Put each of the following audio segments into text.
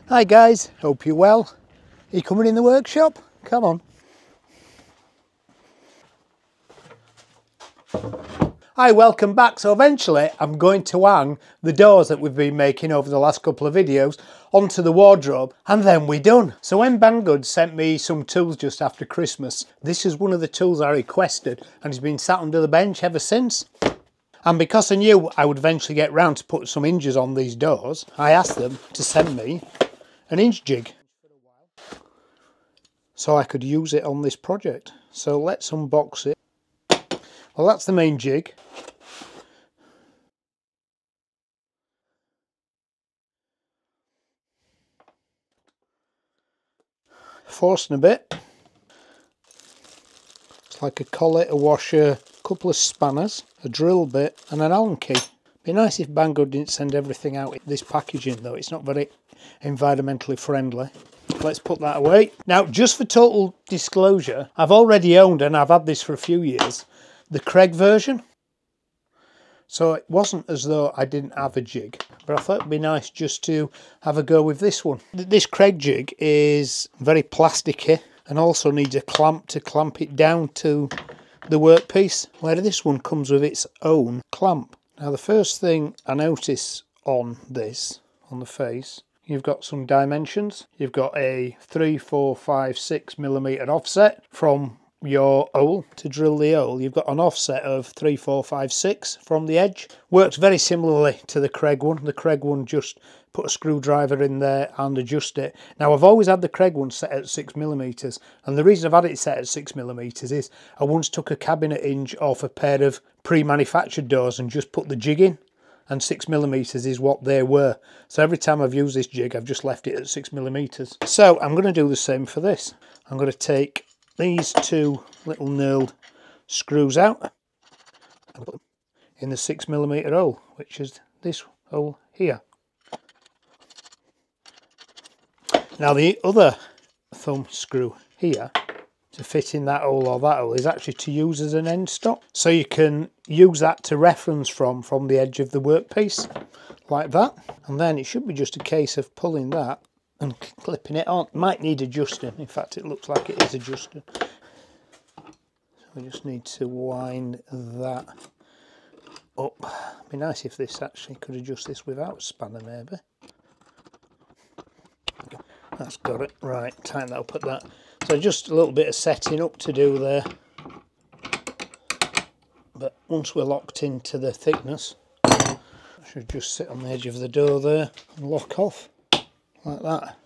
Hi guys, hope you're well. Are you coming in the workshop? Come on. Hi, welcome back. So eventually I'm going to hang the doors that we've been making over the last couple of videos onto the wardrobe, and then we're done. So when Banggood sent me some tools just after Christmas, this is one of the tools I requested and it's been sat under the bench ever since. And because I knew I would eventually get round to put some hinges on these doors, I asked them to send me an hinge jig so I could use it on this project. So let's unbox it. Well, that's the main jig. Forcing a bit. It's like a collet, a washer, a couple of spanners, a drill bit and an Allen key. Be nice if Banggood didn't send everything out in this packaging though. It's not very environmentally friendly. Let's put that away. Now, just for total disclosure, I've already owned, and I've had this for a few years, the Craig version. So it wasn't as though I didn't have a jig, but I thought it'd be nice just to have a go with this one. This Craig jig is very plasticky and also needs a clamp to clamp it down to the workpiece, where this one comes with its own clamp. Now, the first thing I notice on this, on the face, you've got some dimensions. You've got a 3, 4, 5, 6 millimeter offset from your hole to drill the hole. You've got an offset of 3, 4, 5, 6 from the edge. Works very similarly to the Craig one. The Craig one just put a screwdriver in there and adjust it. Now, I've always had the Craig one set at 6 millimeters, and the reason I've had it set at 6 millimeters is I once took a cabinet hinge off a pair of pre-manufactured doors and just put the jig in, and 6 millimeters is what they were. So every time I've used this jig, I've just left it at 6 millimeters. So I'm going to do the same for this. I'm going to take these two little knurled screws out and put them in the 6 millimeter hole, which is this hole here. Now, the other thumb screw here to fit in that hole or that hole is actually to use as an end stop. So you can use that to reference from the edge of the workpiece, like that. And then it should be just a case of pulling that and clipping it on. Might need adjusting. In fact, it looks like it is adjusted. So we just need to wind that up. It'd be nice if this actually could adjust this without a spanner, maybe. That's got it. Right, tighten that up at that. So just a little bit of setting up to do there. But once we're locked into the thickness, I should just sit on the edge of the door there and lock off like that.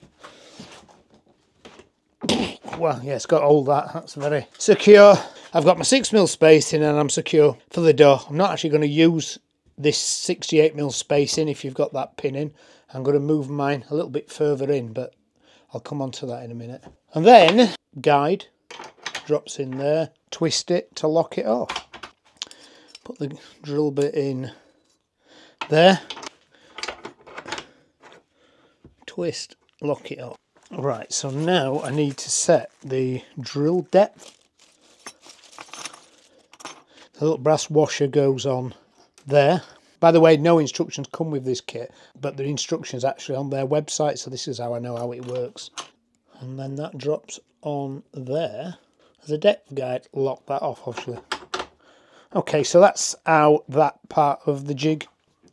Well, yeah, it's got all that. That's very secure. I've got my 6mm spacing and I'm secure for the door. I'm not actually going to use this 68mm spacing if you've got that pin in. I'm going to move mine a little bit further in, but I'll come on to that in a minute. And then guide drops in there, twist it to lock it off. Put the drill bit in there, twist, lock it up. Right, so now I need to set the drill depth. The little brass washer goes on there. By the way, no instructions come with this kit, but the instructions actually on their website, so this is how I know how it works. And then that drops on there. There's a depth guide, lock that off, obviously. Okay, so that's how that part of the jig.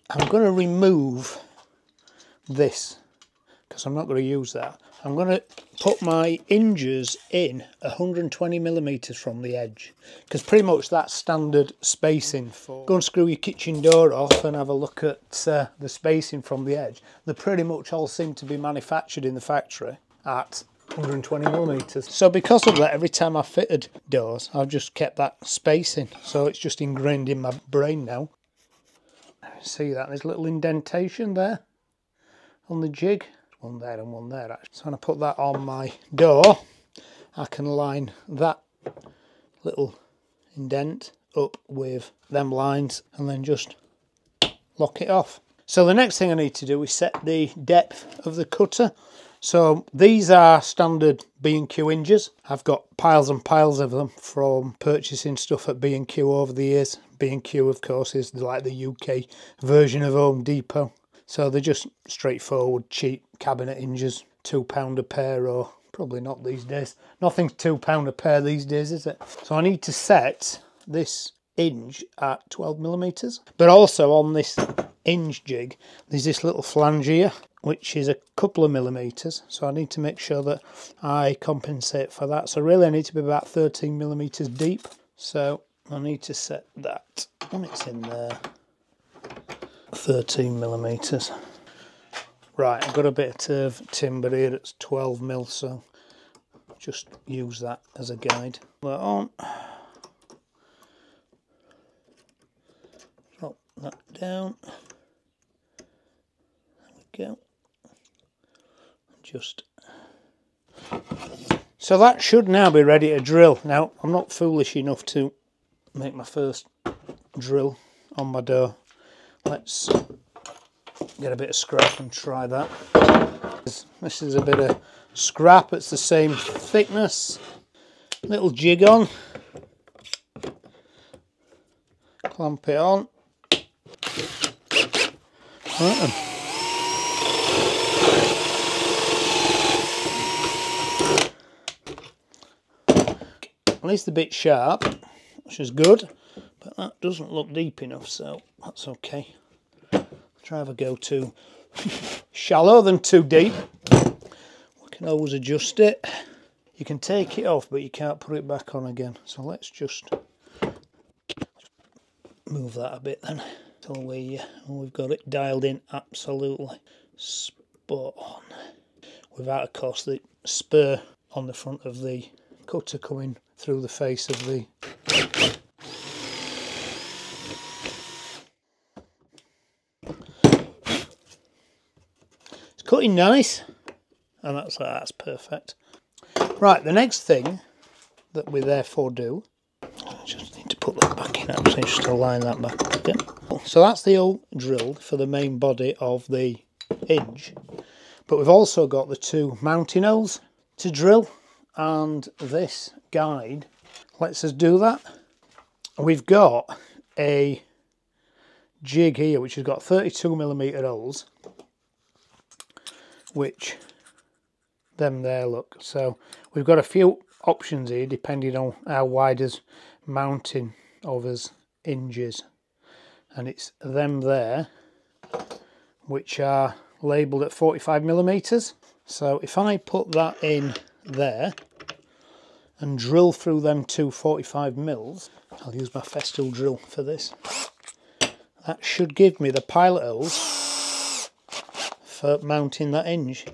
I'm going to remove this, because I'm not going to use that. I'm going to put my hinges in 120 millimeters from the edge, because pretty much that's standard spacing. For go and screw your kitchen door off and have a look at the spacing from the edge. They pretty much all seem to be manufactured in the factory at 120 millimeters. So because of that, every time I've fitted doors, I've just kept that spacing. So it's just ingrained in my brain now. See that? There's a little indentation there on the jig. One there and one there, actually. So when I put that on my door, I can line that little indent up with them lines and then just lock it off. So the next thing I need to do is set the depth of the cutter. So these are standard B&Q hinges. I've got piles and piles of them from purchasing stuff at B&Q over the years. B&Q, of course, is like the UK version of Home Depot. So they're just straightforward, cheap cabinet hinges, £2 a pair, or probably not these days. Nothing's £2 a pair these days, is it? So I need to set this hinge at 12mm. But also on this hinge jig, there's this little flange here, which is a couple of millimeters. So I need to make sure that I compensate for that. So really I need to be about 13mm deep. So I need to set that, and it's in there, 13mm. Right, I've got a bit of timber here that's 12mm, so just use that as a guide. Put that on. Drop that down. There we go. Just. So that should now be ready to drill. Now, I'm not foolish enough to make my first drill on my door. Let's get a bit of scrap and try that. This is a bit of scrap, it's the same thickness. Little jig on, clamp it on. Right then. At least a bit sharp, which is good, but that doesn't look deep enough, so that's okay. Try have a go too shallow than too deep. We can always adjust it. You can take it off, but you can't put it back on again. So let's just move that a bit then, till we've got it dialed in absolutely spot on. Without, of course, the spur on the front of the cutter coming through the face of the. It's cutting nice, and that's perfect. Right, the next thing that we therefore do, I just need to put that back in actually, just to line that back up again. So that's the hole drilled for the main body of the hinge, but we've also got the two mounting holes to drill, and this guide lets us do that. We've got a jig here which has got 32mm holes, which them there, look. So we've got a few options here depending on how wide as mounting of us hinges, and it's them there which are labelled at 45mm. So if I put that in there and drill through them two 45mm, I'll use my Festool drill for this, that should give me the pilot holes for mounting that hinge.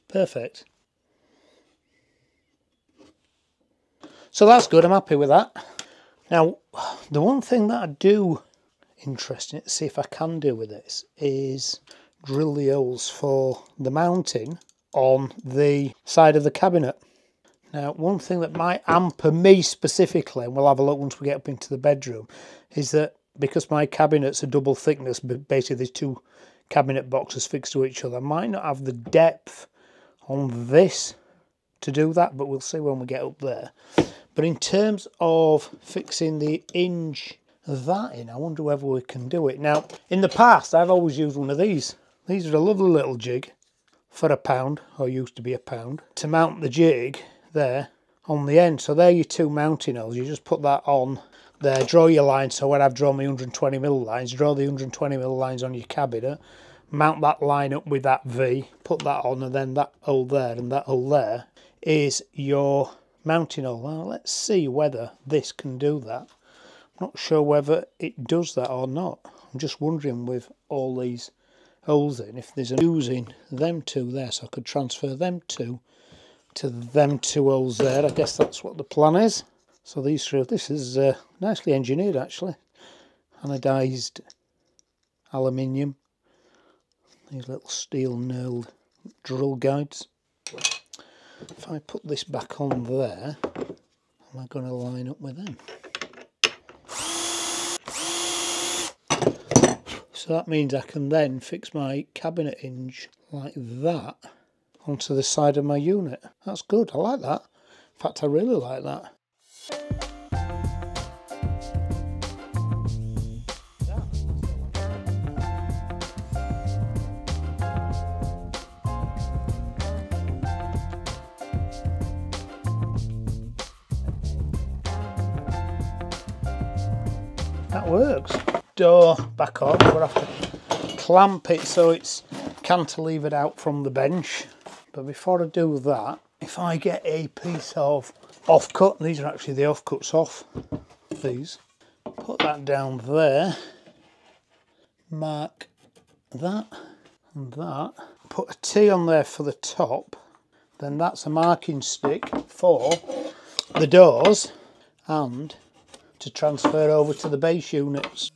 Perfect. So that's good, I'm happy with that. Now, the one thing that I do interesting to see if I can do with this is drill the holes for the mounting on the side of the cabinet. Now, one thing that might hamper me specifically, and we'll have a look once we get up into the bedroom, is that because my cabinets are double thickness, but basically there's two cabinet boxes fixed to each other, I might not have the depth on this to do that, but we'll see when we get up there. But in terms of fixing the hinge that in, I wonder whether we can do it. Now, in the past, I've always used one of these. These are a lovely little jig for £1, or used to be £1, to mount the jig there on the end. So there are your two mounting holes. You just put that on there, draw your line. So when I've drawn my 120mm lines, draw the 120mm lines on your cabinet, mount that line up with that V, put that on, and then that hole there and that hole there is your mounting hole. Now let's see whether this can do that. I'm not sure whether it does that or not. I'm just wondering with all these holes in, if there's a using them two there, so I could transfer them two to them two holes there. I guess that's what the plan is. So these three, this is nicely engineered actually. Anodised aluminium. These little steel knurled drill guides. If I put this back on there, am I going to line up with them? So that means I can then fix my cabinet hinge like that onto the side of my unit. That's good, I like that. In fact, I really like that. That works. Door back on, we'll have to clamp it so it's cantilevered out from the bench. But before I do that, if I get a piece of offcut, these are actually the offcuts off these, put that down there, mark that and that, put a T on there for the top, then that's a marking stick for the doors and to transfer over to the base units.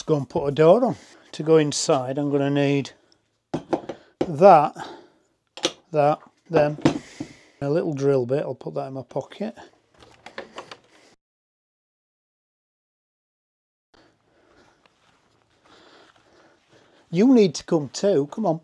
Go and put a door on. To go inside, I'm going to need that, them, a little drill bit. I'll put that in my pocket. You need to come too, come on.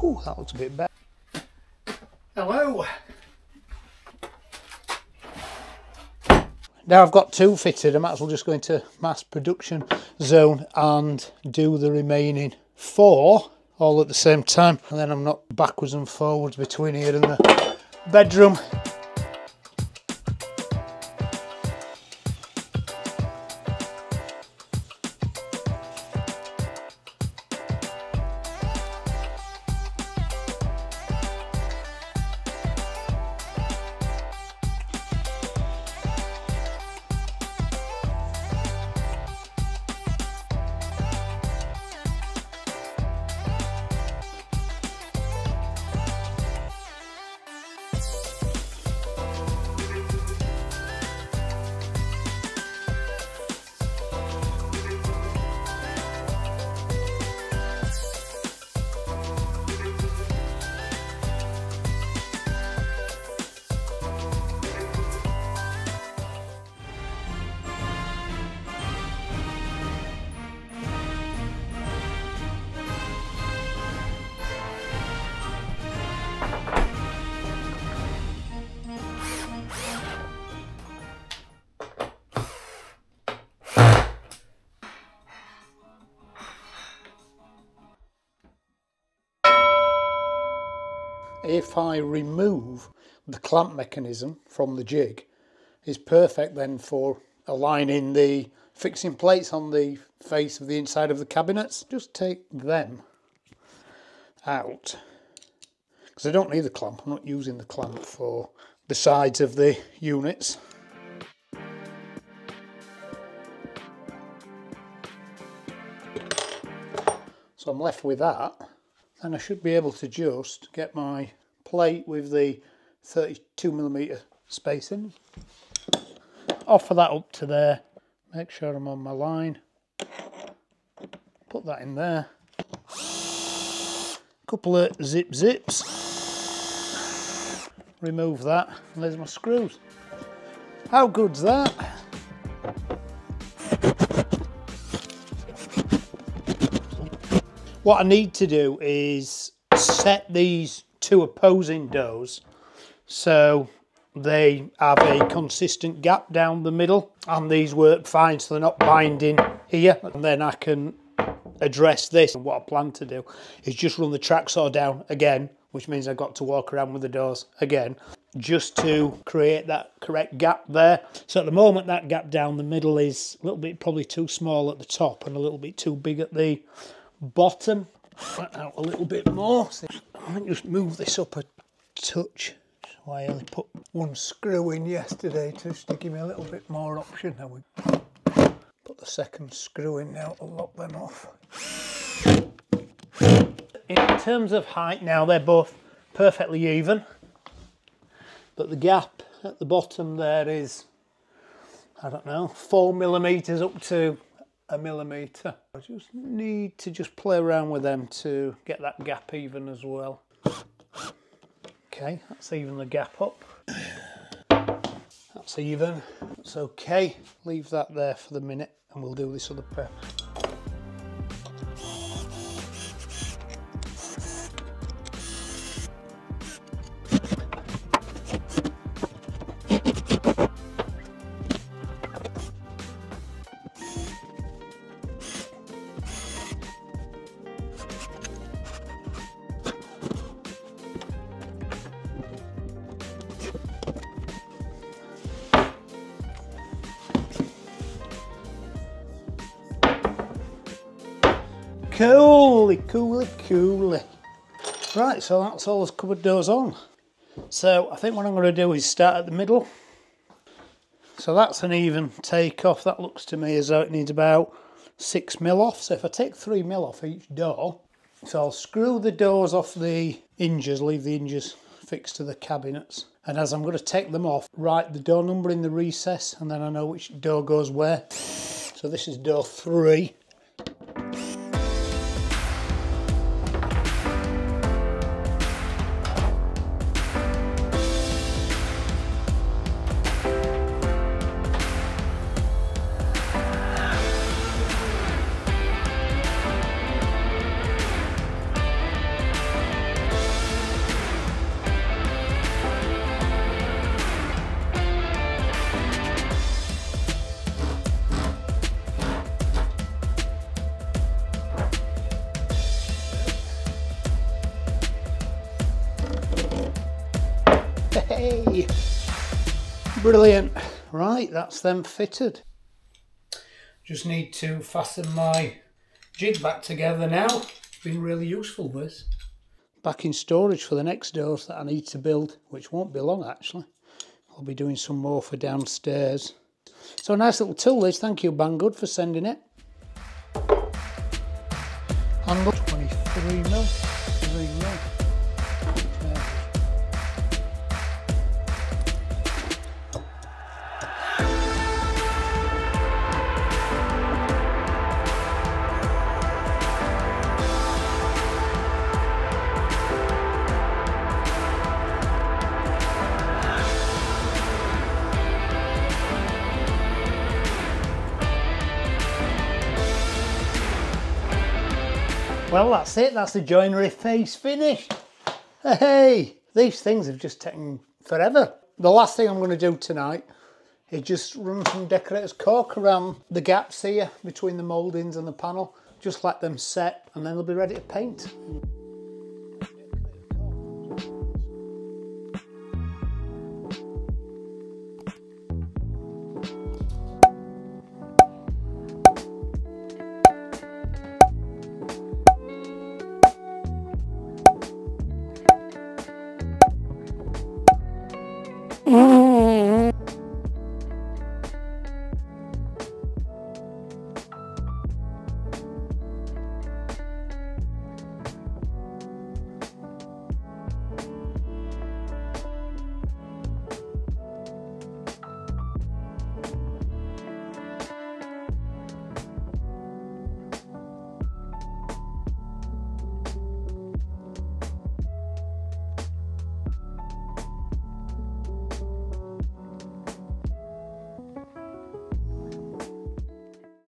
Ooh, that looks a bit better. Hello. Now I've got two fitted, I might as well just go into mass production zone and do the remaining 4 all at the same time, and then I'm not backwards and forwards between here and the bedroom. If I remove the clamp mechanism from the jig, it's perfect then for aligning the fixing plates on the face of the inside of the cabinets. Just take them out, because I don't need the clamp. I'm not using the clamp for the sides of the units. So I'm left with that, and I should be able to just get my plate with the 32mm spacing, offer that up to there, make sure I'm on my line, put that in there, couple of zips, remove that, and there's my screws. How good's that? What I need to do is set these 2 opposing doors so they have a consistent gap down the middle, and these work fine, so they're not binding here. And then I can address this. And what I plan to do is just run the track saw down again, which means I've got to walk around with the doors again, just to create that correct gap there. So at the moment, that gap down the middle is a little bit probably too small at the top and a little bit too big at the bottom. That out a little bit more. So I might just move this up a touch. So I only put one screw in yesterday just to give me a little bit more option. Now we put the second screw in now to lock them off. In terms of height now, they're both perfectly even, but the gap at the bottom there is, I don't know, 4 millimeters up to a millimeter. I just need to just play around with them to get that gap even as well. Okay, that's even the gap up. That's even. That's okay. Leave that there for the minute and we'll do this other pair. Coolly. Right, so that's all those cupboard doors on. So I think what I'm going to do is start at the middle. So that's an even take off. That looks to me as though it needs about 6 mil off. So if I take 3 mil off each door, so I'll screw the doors off the hinges, leave the hinges fixed to the cabinets. And as I'm going to take them off, write the door number in the recess, and then I know which door goes where. So this is door 3. Hey, brilliant. Right, that's them fitted. Just need to fasten my jig back together now. It's been really useful, this. Back in storage for the next doors that I need to build, which won't be long actually. I'll be doing some more for downstairs. So a nice little tool this. Thank you, Banggood, for sending it. Handle 23 mil, 3 mil. Well, that's it. That's the joinery face finished. Hey, these things have just taken forever. The last thing I'm going to do tonight is just run some decorator's caulk around the gaps here between the mouldings and the panel. Just let them set and then they'll be ready to paint.